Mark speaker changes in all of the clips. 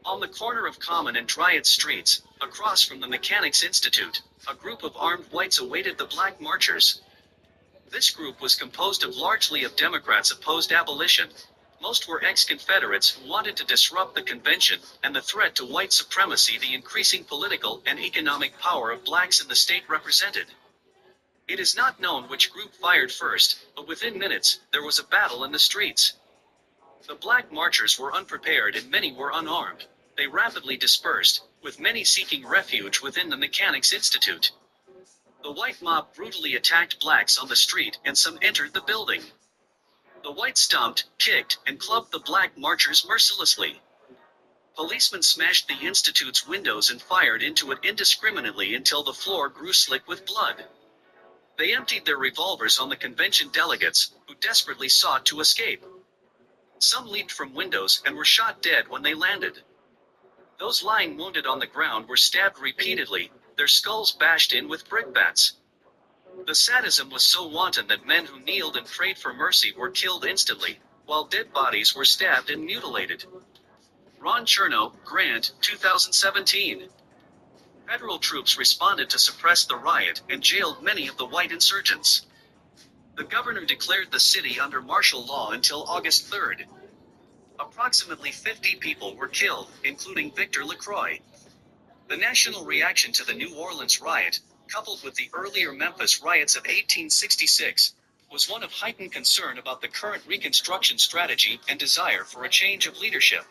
Speaker 1: On the corner of Common and Dryad Streets, across from the Mechanics Institute, a group of armed whites awaited the black marchers. This group was composed largely of Democrats opposed abolition. Most were ex-Confederates who wanted to disrupt the convention and the threat to white supremacy the increasing political and economic power of blacks in the state represented. It is not known which group fired first, but within minutes, there was a battle in the streets. The black marchers were unprepared and many were unarmed. They rapidly dispersed, with many seeking refuge within the Mechanics Institute. The white mob brutally attacked blacks on the street and some entered the building. The whites stomped, kicked, and clubbed the black marchers mercilessly. Policemen smashed the institute's windows and fired into it indiscriminately until the floor grew slick with blood. They emptied their revolvers on the convention delegates, who desperately sought to escape. Some leaped from windows and were shot dead when they landed. Those lying wounded on the ground were stabbed repeatedly, their skulls bashed in with brickbats. The sadism was so wanton that men who kneeled and prayed for mercy were killed instantly, while dead bodies were stabbed and mutilated. Ron Chernow, Grant, 2017. Federal troops responded to suppress the riot and jailed many of the white insurgents. The governor declared the city under martial law until August 3rd. Approximately 50 people were killed, including Victor LaCroix. The national reaction to the New Orleans riot, coupled with the earlier Memphis riots of 1866, was one of heightened concern about the current Reconstruction strategy and desire for a change of leadership.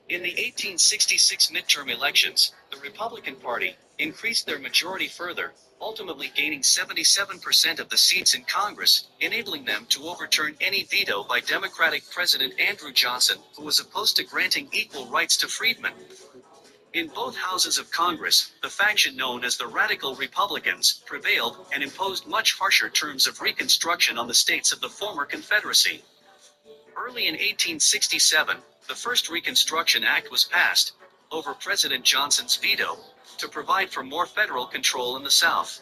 Speaker 1: In the 1866 midterm elections, the Republican Party increased their majority further, ultimately gaining 77% of the seats in Congress, enabling them to overturn any veto by Democratic President Andrew Johnson, who was opposed to granting equal rights to freedmen. In both houses of Congress, the faction known as the Radical Republicans prevailed and imposed much harsher terms of Reconstruction on the states of the former Confederacy. Early in 1867, the first Reconstruction Act was passed, over President Johnson's veto, to provide for more federal control in the South.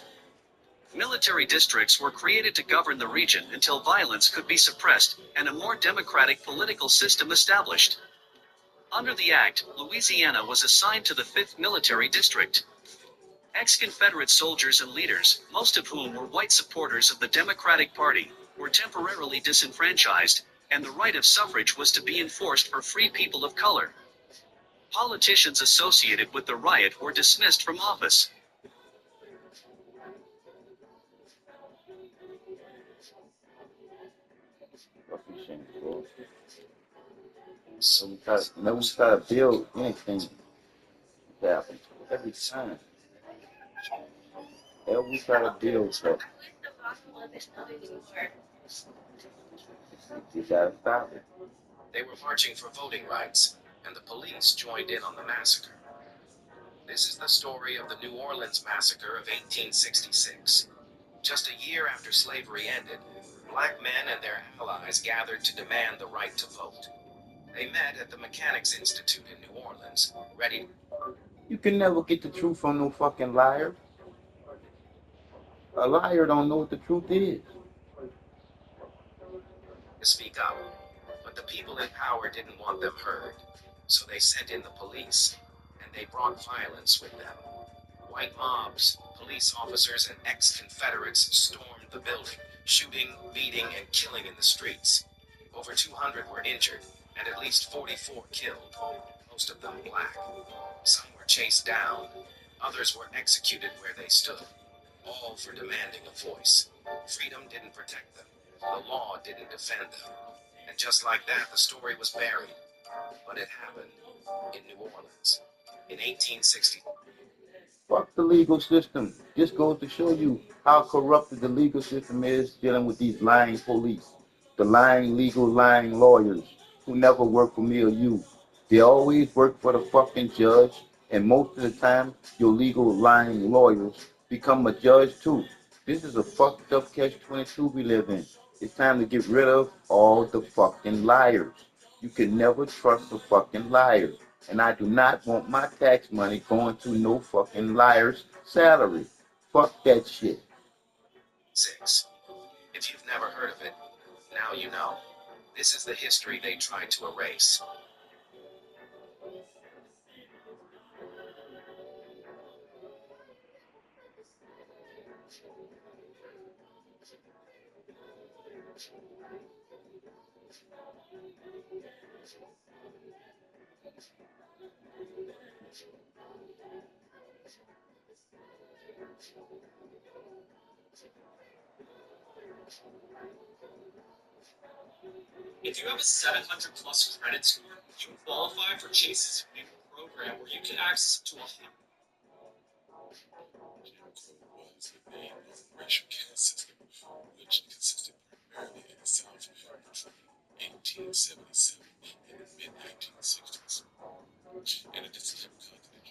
Speaker 1: Military districts were created to govern the region until violence could be suppressed, and a more democratic political system established. Under the act, Louisiana was assigned to the 5th Military District. Ex-Confederate soldiers and leaders, most of whom were white supporters of the Democratic Party, were temporarily disenfranchised, and the right of suffrage was to be enforced for free people of color. Politicians associated with the riot were dismissed from office.
Speaker 2: Fucking shame, bro. Never try to build anything that happens every time. Every try to build stuff. You gotta stop it.
Speaker 3: They were marching for voting rights, and the police joined in on the massacre. This is the story of the New Orleans Massacre of 1866. Just a year after slavery ended, black men and their allies gathered to demand the right to vote. They met at the Mechanics Institute in New Orleans, ready
Speaker 2: You can never get the truth from no fucking liar. A liar don't know what the truth is.
Speaker 3: to speak up. But the people in power didn't want them heard, so they sent in the police, and they brought violence with them. White mobs, police officers, and ex-Confederates stormed the building, shooting, beating, and killing in the streets. Over 200 were injured, and at least 44 killed, most of them black. Some were chased down, others were executed where they stood, all for demanding a voice. Freedom didn't protect them, the law didn't defend them. And just like that, the story was buried. But it happened in New Orleans in 1860.
Speaker 2: Fuck the legal system. This goes to show you how corrupted the legal system is dealing with these lying police, the lying legal lying lawyers who never work for me or you. They always work for the fucking judge, and most of the time, your legal lying lawyers become a judge too. This is a fucked up catch-22 we live in. It's time to get rid of all the fucking liars. You can never trust a fucking liar. And I do not want my tax money going to no fucking liar's salary. Fuck that shit.
Speaker 3: 6. If you've never heard of it, now you know. This is the history they tried to erase.
Speaker 1: If you have a 700 plus credit score, you qualify for Chase's new program where you can access up to a
Speaker 4: was the main racial caste system, which consisted primarily in the South between 1877 and the mid-1960s. In addition to continental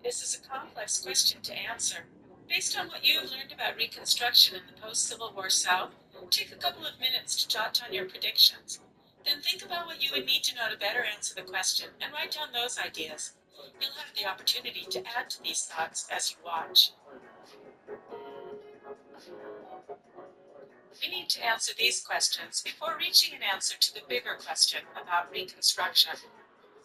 Speaker 5: This is a complex question to answer. Based on what you've learned about Reconstruction in the post-Civil War South, take a couple of minutes to jot down your predictions. Then think about what you would need to know to better answer the question and write down those ideas. You'll have the opportunity to add to these thoughts as you watch. We need to answer these questions before reaching an answer to the bigger question about Reconstruction.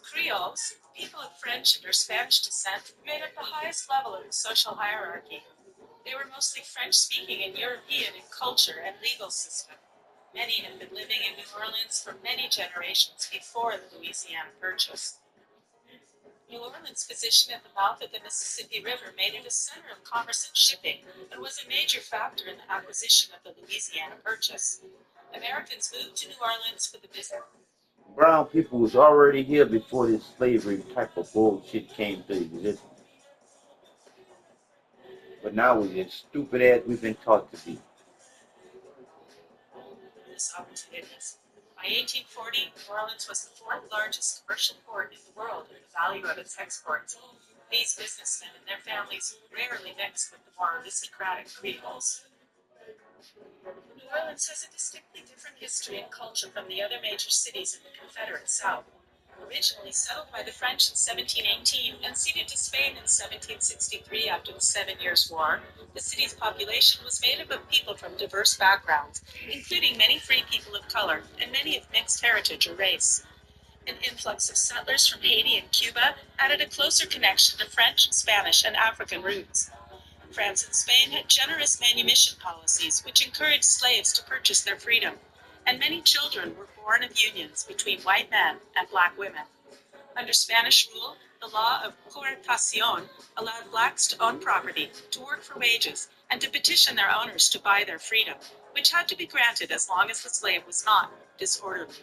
Speaker 5: Creoles, people of French and or Spanish descent, made up the highest level of the social hierarchy. They were mostly French-speaking and European in culture and legal system. Many had been living in New Orleans for many generations before the Louisiana Purchase. New Orleans' position at the mouth of the Mississippi River made it a center of commerce and shipping and was a major factor in the acquisition of the Louisiana Purchase. Americans moved to New Orleans for the business.
Speaker 2: Brown people was already here before this slavery type of bullshit came to existence. But now we're as stupid as we've been taught to be.
Speaker 5: Opportunities. By 1840, New Orleans was the fourth largest commercial port in the world in the value of its exports. These businessmen and their families rarely mixed with the more aristocratic Creoles. New Orleans has a distinctly different history and culture from the other major cities in the Confederate South. Originally settled by the French in 1718 and ceded to Spain in 1763 after the 7 Years' War, the city's population was made up of people from diverse backgrounds, including many free people of color and many of mixed heritage or race. An influx of settlers from Haiti and Cuba added a closer connection to French, Spanish, and African roots. France and Spain had generous manumission policies which encouraged slaves to purchase their freedom, and many children were born of unions between white men and black women. Under Spanish rule, the law of coercion allowed blacks to own property, to work for wages, and to petition their owners to buy their freedom, which had to be granted as long as the slave was not disorderly.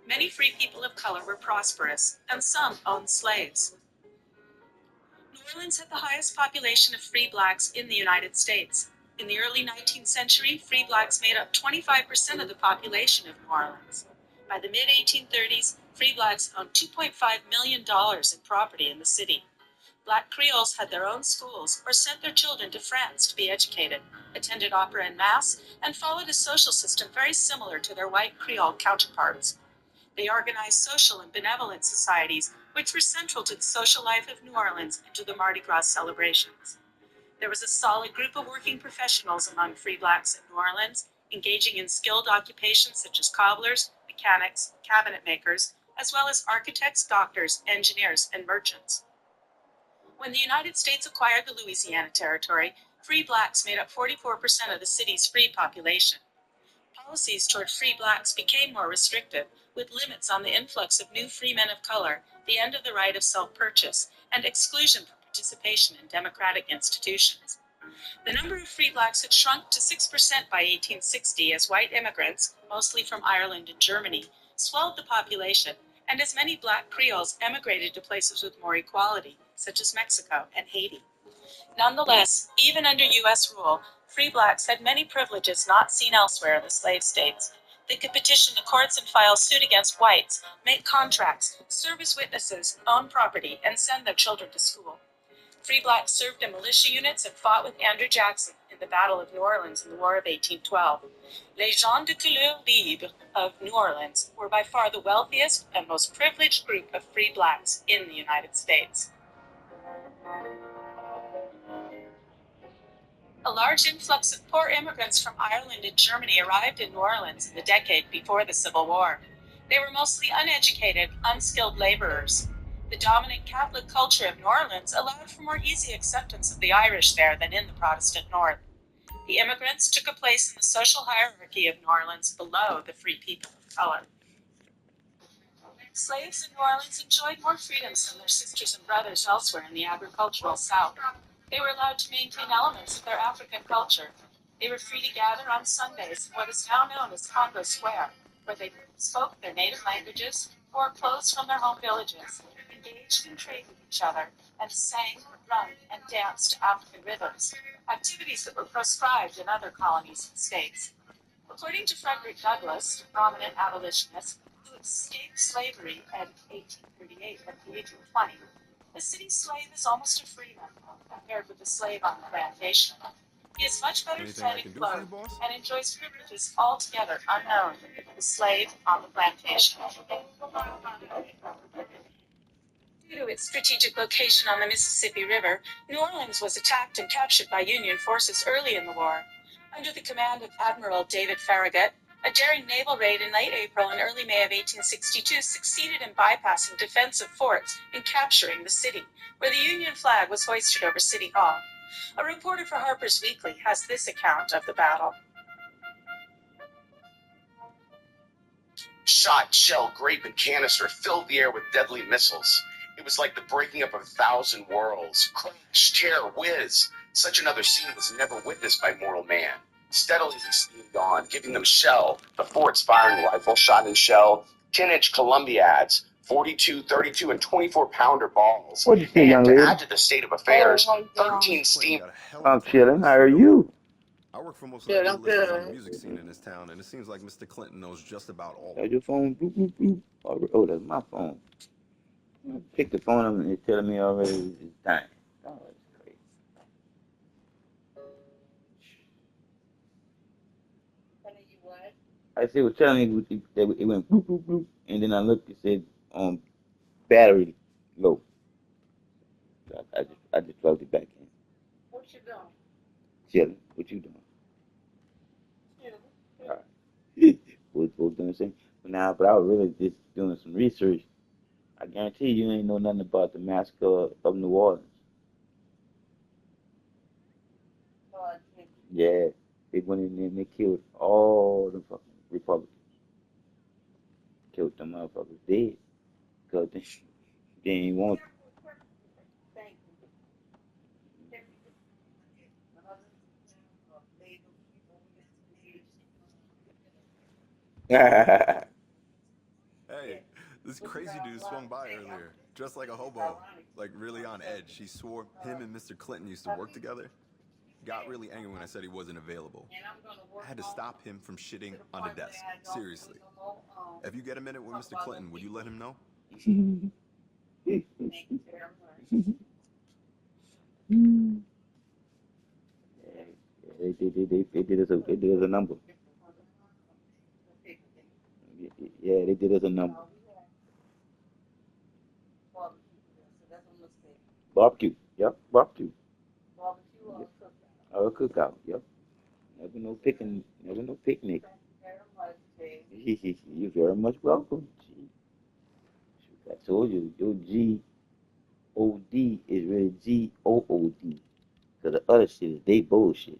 Speaker 5: Many free people of color were prosperous, and some owned slaves. New Orleans had the highest population of free blacks in the United States. In the early 19th century, free blacks made up 25% of the population of New Orleans. By the mid-1830s, free blacks owned $2.5 million in property in the city. Black Creoles had their own schools or sent their children to France to be educated, attended opera and mass, and followed a social system very similar to their white Creole counterparts. They organized social and benevolent societies, which were central to the social life of New Orleans and to the Mardi Gras celebrations. There was a solid group of working professionals among free blacks in New Orleans, engaging in skilled occupations such as cobblers, mechanics, cabinet makers, as well as architects, doctors, engineers, and merchants. When the United States acquired the Louisiana Territory, free blacks made up 44% of the city's free population. Policies toward free blacks became more restrictive, with limits on the influx of new free men of color, the end of the right of self-purchase, and exclusion from participation in democratic institutions. The number of free blacks had shrunk to 6% by 1860 as white immigrants, mostly from Ireland and Germany, swelled the population, and as many black Creoles emigrated to places with more equality, such as Mexico and Haiti. Nonetheless, even under U.S. rule, free blacks had many privileges not seen elsewhere in the slave states. They could petition the courts and file suit against whites, make contracts, serve as witnesses, own property, and send their children to school. Free blacks served in militia units and fought with Andrew Jackson in the Battle of New Orleans in the War of 1812. Les gens de couleur libre of New Orleans were by far the wealthiest and most privileged group of free blacks in the United States. A large influx of poor immigrants from Ireland and Germany arrived in New Orleans in the decade before the Civil War. They were mostly uneducated, unskilled laborers. The dominant Catholic culture of New Orleans allowed for more easy acceptance of the Irish there than in the Protestant North. The immigrants took a place in the social hierarchy of New Orleans below the free people of color. Slaves in New Orleans enjoyed more freedoms than their sisters and brothers elsewhere in the agricultural South. They were allowed to maintain elements of their African culture. They were free to gather on Sundays in what is now known as Congo Square, where they spoke their native languages, wore clothes from their home villages, engaged in trade with each other, and sang, drummed, and danced to African rhythms, activities that were proscribed in other colonies and states. According to Frederick Douglass, a prominent abolitionist who escaped slavery in 1838 at the age of 20, the city slave is almost a freeman compared with the slave on the plantation. He is much better
Speaker 4: Anything
Speaker 5: fed
Speaker 4: I can
Speaker 5: and
Speaker 4: do for you,
Speaker 5: clothed
Speaker 4: boss?
Speaker 5: and enjoys privileges altogether unknown to the slave on the plantation. Due to its strategic location on the Mississippi River, New Orleans was attacked and captured by Union forces early in the war. Under the command of Admiral David Farragut, a daring naval raid in late April and early May of 1862 succeeded in bypassing defensive forts and capturing the city, where the Union flag was hoisted over City Hall. A reporter for Harper's Weekly has this account of the battle.
Speaker 3: Shot, shell, grape, and canister filled the air with deadly missiles. It was like the breaking up of 1,000 worlds. Crash, tear, whiz. Such another scene was never witnessed by mortal man. Steadily he steamed on, giving them shell, the forts firing rifle shot and shell, 10-inch Columbiads, 42, 32, and 24-pounder balls.
Speaker 2: What you say,
Speaker 3: And
Speaker 2: young
Speaker 3: to
Speaker 2: lady?
Speaker 3: add to the state of affairs, 13
Speaker 4: Clinton
Speaker 3: steam.
Speaker 4: got a hell of
Speaker 2: I'm
Speaker 4: a plan
Speaker 2: chilling.
Speaker 4: this
Speaker 2: How are
Speaker 4: year.
Speaker 2: you?
Speaker 4: I work for most of the A-listers on the music scene in this town, and it seems like Mr. Clinton knows just about all of
Speaker 2: That's
Speaker 4: them.
Speaker 2: your phone? Bloop, bloop, bloop. Oh, that's my phone. I picked the phone up and it's telling me already it's dying. Oh, that's crazy. I said, it was telling me that it went bloop, bloop, bloop. And then I looked, it said, battery low. So I just plugged it back in.
Speaker 5: What you doing?
Speaker 2: Chilling. What you doing? All right. What doing the same? But I was really just doing some research. I guarantee you ain't know nothing about the massacre of New Orleans. Yeah, they went in there and they killed all the fucking Republicans. Killed them motherfuckers dead. Because they ain't want.
Speaker 4: Hey, this crazy dude swung by earlier, dressed like a hobo, like really on edge. He swore him and Mr. Clinton used to work together. Got really angry when I said he wasn't available. I had to stop him from shitting on the desk. Seriously. If you get a minute with Mr. Clinton, would you let him know?
Speaker 2: They did us a number. Yeah, they did us a number. Barbecue. Yep, barbecue. A cookout. Yep. Never no picnic. You're very much welcome. I told you, your G-O-D is really G-O-O-D. Because the other shit is they bullshit.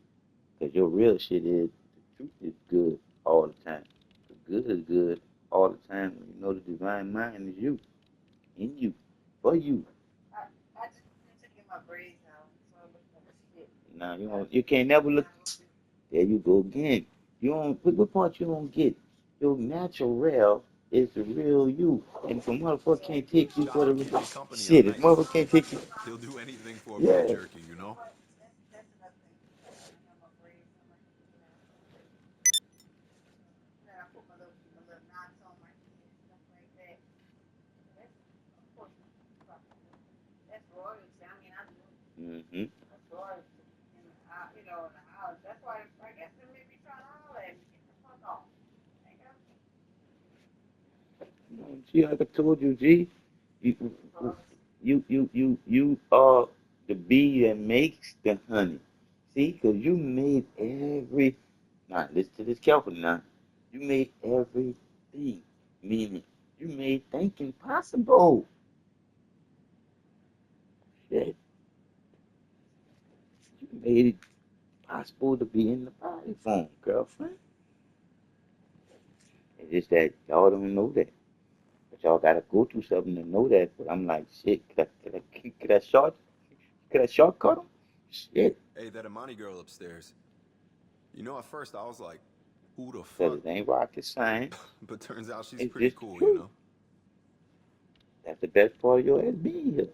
Speaker 2: Because your real shit is the truth is good all the time. The good is good all the time when you know the divine mind is you. In you. For you. Now you can't never look. There you go again. You don't what part you don't get? Your natural real is the real you. And if a motherfucker can't take you for
Speaker 4: Johnny
Speaker 2: the
Speaker 4: keeps me company on
Speaker 2: shit, if
Speaker 4: nights.
Speaker 2: motherfucker can't take you,
Speaker 4: He'll do anything for a beef
Speaker 2: yeah.
Speaker 4: jerky, you know?
Speaker 2: Mm-hmm. See, like I told you, G, you you are the bee that makes the honey. See, because you made every. Now, listen to this carefully now. You made everything, meaning you made thinking possible. Shit, you made it possible to be in the body form, girlfriend. It's just that y'all don't know that. But y'all gotta go through something to know that. But I'm like, shit, could I shortcut him? Shit,
Speaker 6: Hey, that Amani girl upstairs. You know, at first I was like, who the
Speaker 2: because
Speaker 6: fuck?
Speaker 2: it ain't rocket science.
Speaker 6: But turns out she's
Speaker 2: It's
Speaker 6: pretty
Speaker 2: just the
Speaker 6: cool, you
Speaker 2: truth.
Speaker 6: know?
Speaker 2: That's the best part of your ass being here.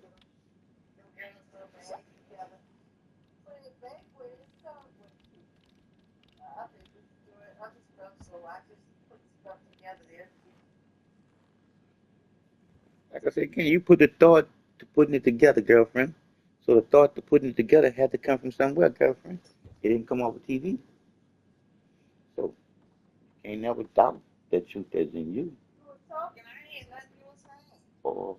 Speaker 2: Like I said again, you put the thought to putting it together, girlfriend. So the thought to putting it together had to come from somewhere, girlfriend. It didn't come off of TV. So you can't never doubt the truth that's in you. Or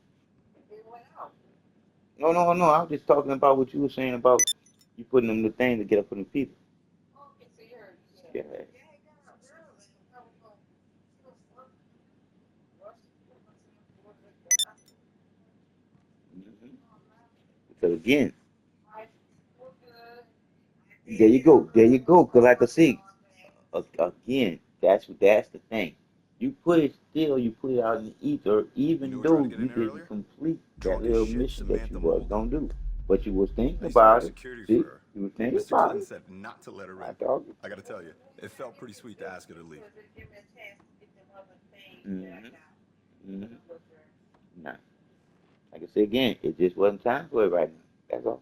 Speaker 2: no. I was just talking about what you were saying about you putting them the thing together for the people. Yeah. Mhm. Because again, there you go. There you go. Because like I say, again, that's the thing. You put it still, you put it out in the ether,
Speaker 6: You knew
Speaker 2: even
Speaker 6: we tried to
Speaker 2: though
Speaker 6: get in
Speaker 2: you
Speaker 6: there
Speaker 2: didn't
Speaker 6: earlier?
Speaker 2: complete that
Speaker 6: Drunk as
Speaker 2: little
Speaker 6: shit,
Speaker 2: mission that you
Speaker 6: Samantha
Speaker 2: was
Speaker 6: Mulder.
Speaker 2: gonna do. But you was thinking
Speaker 6: I used to work
Speaker 2: about it.
Speaker 6: security for
Speaker 2: See,
Speaker 6: her.
Speaker 2: you was thinking
Speaker 6: Mr.
Speaker 2: about
Speaker 6: Clinton
Speaker 2: it.
Speaker 6: said not to let her
Speaker 2: I
Speaker 6: in.
Speaker 2: thought.
Speaker 6: I gotta tell you, it felt pretty sweet to ask her to leave.
Speaker 2: Mm-hmm. Mm-hmm. Nah, like I said again, it just wasn't time for it right now. That's all.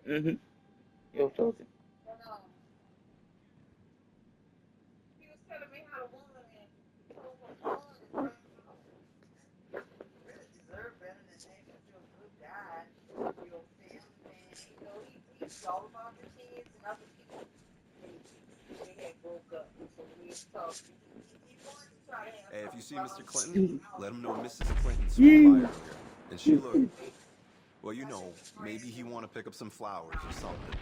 Speaker 2: Mm-hmm. Yo, talking.
Speaker 6: Hey, if you see Mr. Clinton, let him know Mrs. Clinton swung by
Speaker 2: Yeah.
Speaker 6: earlier. And she looked, well, you know, maybe he want to pick up some flowers or something.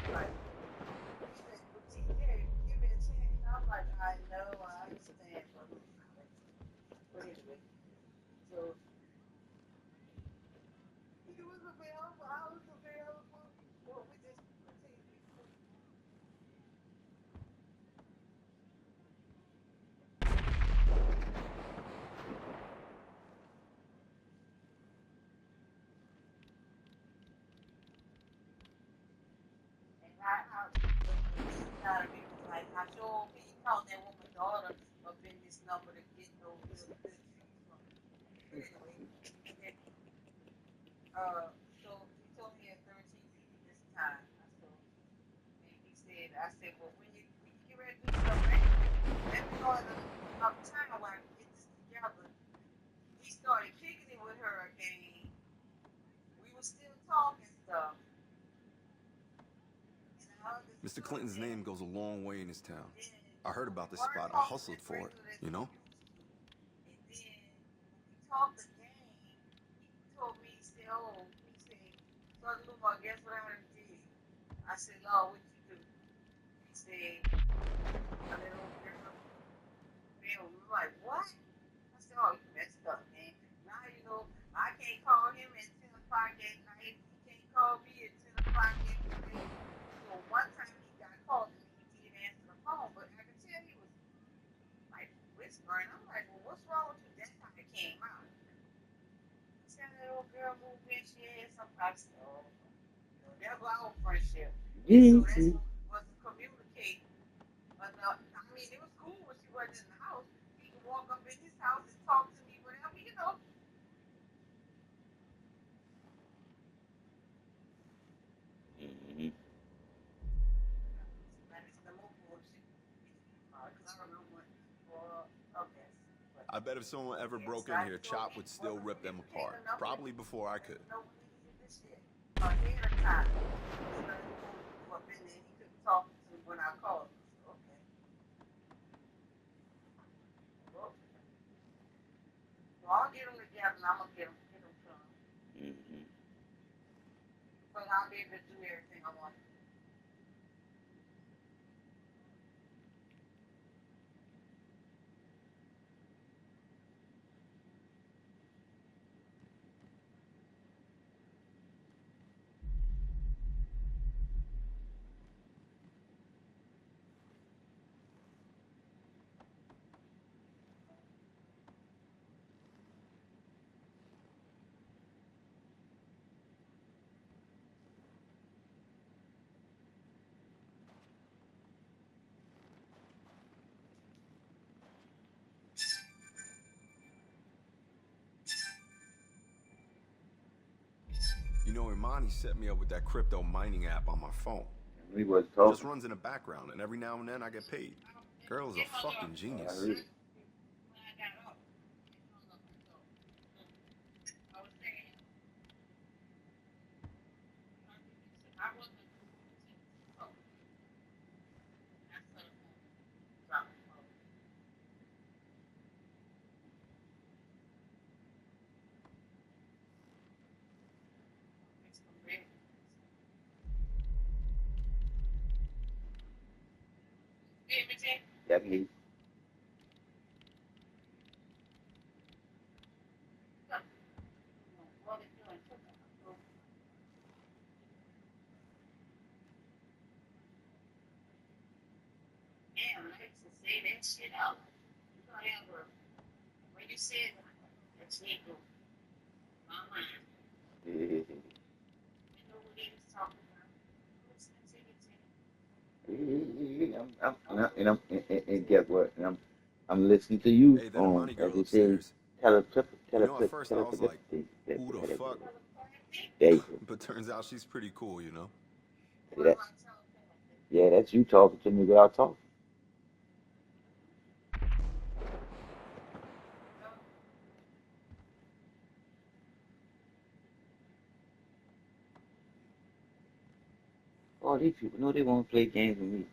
Speaker 6: Mr. Clinton's name goes a long way in his town. I heard about this spot. I hustled for it, you know?
Speaker 2: Yeah. Mm-hmm.
Speaker 6: bet if someone ever broke in here, Chop would still rip them apart. Probably before I could.
Speaker 2: Mm-hmm.
Speaker 6: You know, Imani set me up with that crypto mining app on my phone.
Speaker 2: We was
Speaker 6: Just
Speaker 2: talking.
Speaker 6: runs in the background, and every now and then I get paid. Girl is a fucking
Speaker 2: I
Speaker 6: genius.
Speaker 2: heard it. That means yeah. And guess what? I'm listening to you
Speaker 6: Hey, that
Speaker 2: on,
Speaker 6: Imani
Speaker 2: as
Speaker 6: girl
Speaker 2: they say,
Speaker 6: upstairs. You know, at first I was like,
Speaker 2: telepathy.
Speaker 6: who the fuck?
Speaker 2: There you go.
Speaker 6: But turns out she's pretty cool, you know?
Speaker 2: See that? Yeah, that's you talking to me without talking. Oh, these people know they want to play games with me.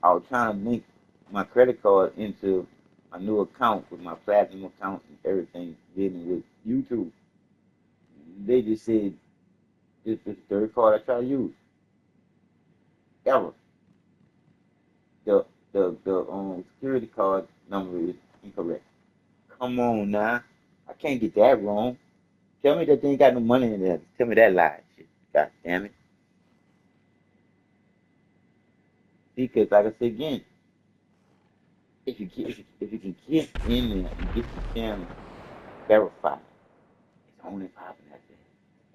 Speaker 2: I was trying to link my credit card into my new account with my platinum account and everything dealing with YouTube. They just said this is the third card I try to use ever. The security card number is incorrect. Come on now, I can't get that wrong. Tell me that they ain't got no money in there. Tell me that lie. Shit. God damn it. Because like I said again, if you can get in there and get the channel verified, it's only popping that thing.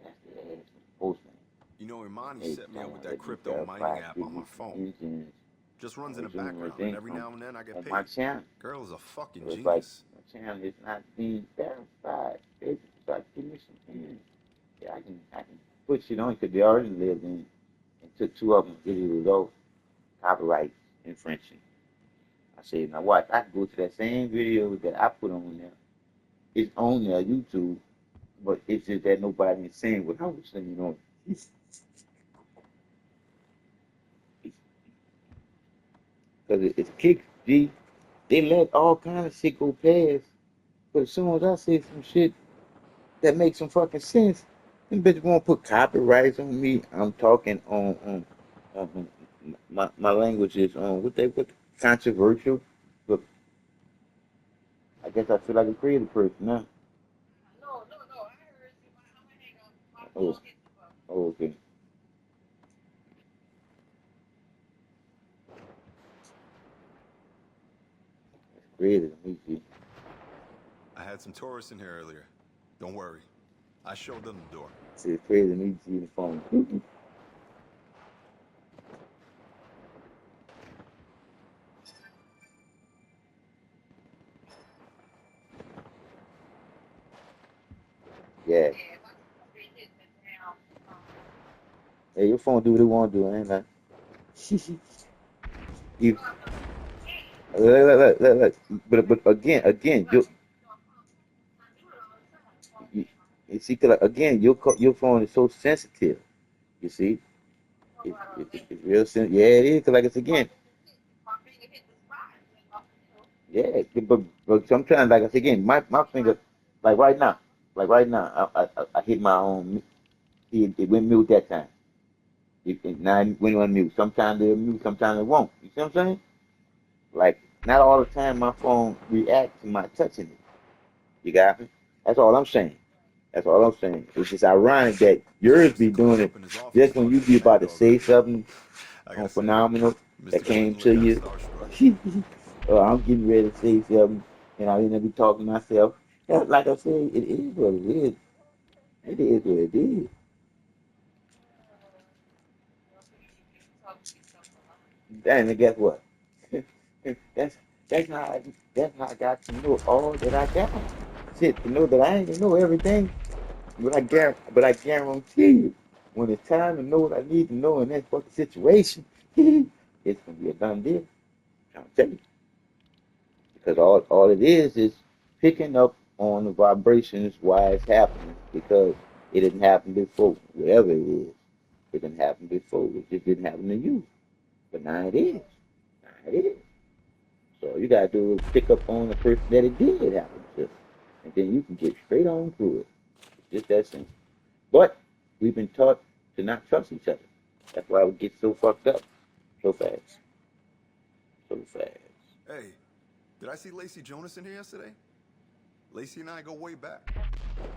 Speaker 2: That's the ass of the postman.
Speaker 6: You know, Imani
Speaker 2: Hey,
Speaker 6: set me up
Speaker 2: man,
Speaker 6: with that
Speaker 2: let me
Speaker 6: crypto mining
Speaker 2: verify,
Speaker 6: app
Speaker 2: give
Speaker 6: on my
Speaker 2: you
Speaker 6: phone.
Speaker 2: some engines
Speaker 6: Just runs in
Speaker 2: and
Speaker 6: the
Speaker 2: resume
Speaker 6: background, and every
Speaker 2: income
Speaker 6: now and then I get
Speaker 2: on
Speaker 6: paid.
Speaker 2: my channel.
Speaker 6: Girl is a fucking
Speaker 2: So it's like
Speaker 6: genius.
Speaker 2: my channel is not being verified. They just start giving me some hands. Yeah, I can put shit on because they already lived in and took two of them videos off copyright infringement. I said, now watch, I can go to that same video that I put on there. It's on there, YouTube, but it's just that nobody is saying what I was saying on it. Because it's kicks, G. They let all kind of shit go past. But as soon as I say some shit that makes some fucking sense, them bitches won't put copyrights on me. I'm talking on my language is on what they put controversial. But I guess I feel like a creative person now. Oh, oh okay. Creative, me see.
Speaker 6: I had some tourists in here earlier. Don't worry. I showed them the door.
Speaker 2: See, creative, me see the phone. Yeah. Hey, your phone do what it want to do, ain't like. You, Look. But again, you, you see, 'cause, like, again, your phone is so sensitive. You see, it's real sensitive. Yeah, it is. 'Cause like it's again, yeah. But sometimes, like I said again, my finger, like right now, I hit my own. It went mute that time. Now it went on mute. Sometimes it'll mute, sometimes it won't. You see what I'm saying? Like not all the time my phone reacts to my touching it. You got me? That's all I'm saying. That's all I'm saying. It's just ironic that yours be
Speaker 6: Mr.
Speaker 2: doing
Speaker 6: Clinton
Speaker 2: it
Speaker 6: up in his office
Speaker 2: just when you
Speaker 6: talking to
Speaker 2: be about
Speaker 6: Mad
Speaker 2: to
Speaker 6: Dog
Speaker 2: say
Speaker 6: right now.
Speaker 2: something
Speaker 6: I
Speaker 2: on
Speaker 6: gotta say,
Speaker 2: phenomenal that
Speaker 6: Mr.
Speaker 2: came
Speaker 6: Clinton
Speaker 2: to
Speaker 6: looked kind of
Speaker 2: you.
Speaker 6: starstruck.
Speaker 2: Or I'm getting ready to say something and I didn't be talking to myself. Yeah, like I said, it is what it is. It is what it is. And guess what? that's that's how I got to know all that I got. Shit, to know that I ain't gonna know everything, but I guarantee you, when it's time to know what I need to know in that fucking situation, it's gonna be a done deal. I'm telling you, because all it is picking up on the vibrations why it's happening because it didn't happen before. Whatever it is, it didn't happen before. It just didn't happen to you, but now it is. Now it is. So all you gotta do is pick up on the person that it did happen to, and then you can get straight on through it. It's just that simple. But we've been taught to not trust each other. That's why we get so fucked up so fast. So fast.
Speaker 6: Hey, did I see Lacey Jonas in here yesterday? Lacey and I go way back.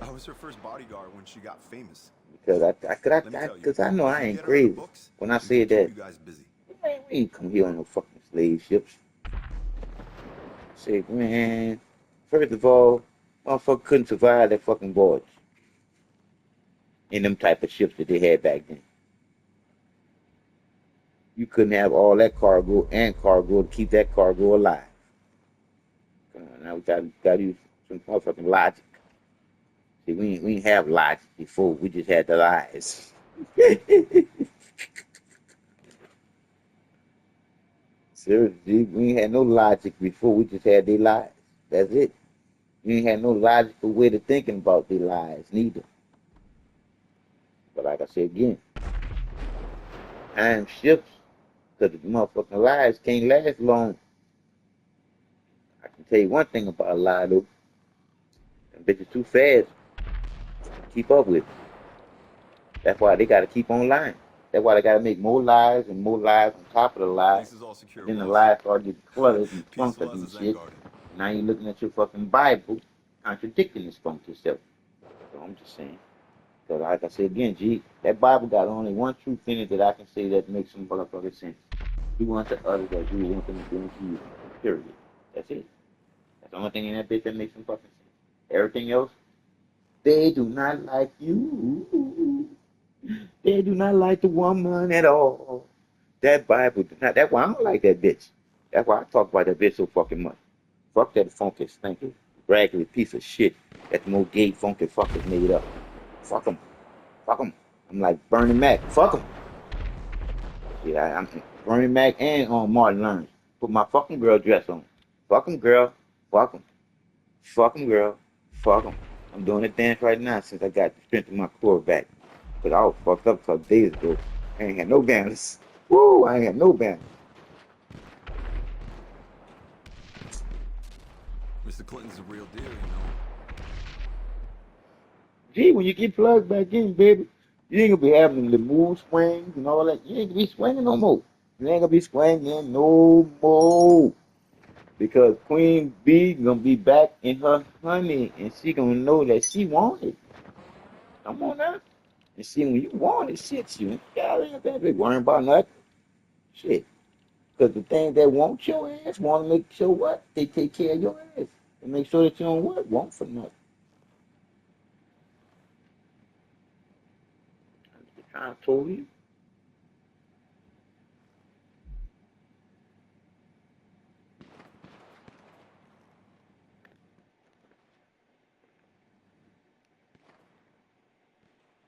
Speaker 6: I was her first bodyguard when she got famous.
Speaker 2: Because
Speaker 6: Let me tell you,
Speaker 2: because I know
Speaker 6: if
Speaker 2: I
Speaker 6: we
Speaker 2: ain't
Speaker 6: get her in the
Speaker 2: crazy.
Speaker 6: books,
Speaker 2: When I
Speaker 6: we can
Speaker 2: said
Speaker 6: keep
Speaker 2: that,
Speaker 6: you guys busy.
Speaker 2: man, we ain't come here on no fucking slave ships. Say, man, first of all, motherfucker couldn't survive that fucking voyage in them type of ships that they had back then. You couldn't have all that cargo and cargo to keep that cargo alive. Come on, now we got to use some motherfucking logic. See, we ain't have logic before. We just had the lies. Seriously, we ain't had no logic before. We just had their lies. That's it. We ain't had no logical way to thinking about their lies neither. But like I said again, time shifts because the motherfucking lies can't last long. I can tell you one thing about a lie though. Them bitches too fast to keep up with. That's why they got to keep on lying. That's why they got to make more lies and more lies on top of the lies.
Speaker 6: Base is all
Speaker 2: And
Speaker 6: secure,
Speaker 2: then the
Speaker 6: boss.
Speaker 2: lies start getting cluttered and
Speaker 6: Peaceful
Speaker 2: clunkered
Speaker 6: as a
Speaker 2: and
Speaker 6: Zen
Speaker 2: shit.
Speaker 6: garden.
Speaker 2: Now you're looking at your fucking Bible contradicting this funk yourself. So I'm just saying. So like I said again, G, that Bible got only one truth in it that I can say that makes some motherfucking sense. Do unto others as you want them to do unto you. Period. That's it. That's the only thing in that bitch that makes some fucking sense. Everything else, they do not like you. They do not like the woman at all. That Bible do not. That's why I don't like that bitch. That's why I talk about that bitch so fucking much. Fuck that funky, stinky, raggedy piece of shit that the more gay funky fuckers made up. Fuck 'em. Fuck 'em. I'm like Bernie Mac. Fuck 'em. Yeah, I'm Bernie Mac and Martin Lawrence. Put my fucking girl dress on. Fuck 'em, girl. Fuck 'em. Fuck 'em, girl. Fuck 'em. I'm doing a dance right now since I got the strength of my core back. Because I was fucked up a couple days ago. I ain't had no balance. Woo, I ain't had no balance.
Speaker 6: Mr. Clinton's the real deal, you know.
Speaker 2: Gee, when you get plugged back in, baby, you ain't gonna be having the mood swings and all that. You ain't gonna be swinging no more. You ain't gonna be swinging no more. Because Queen B gonna be back in her honey and she gonna know that she want it. Come on now. And see when you want it, shit, you ain't gotta be worrying about nothing. Shit. Because the things that want your ass want to make sure what? They take care of your ass. And make sure that you don't what? Want for nothing. I'm just trying to tell you.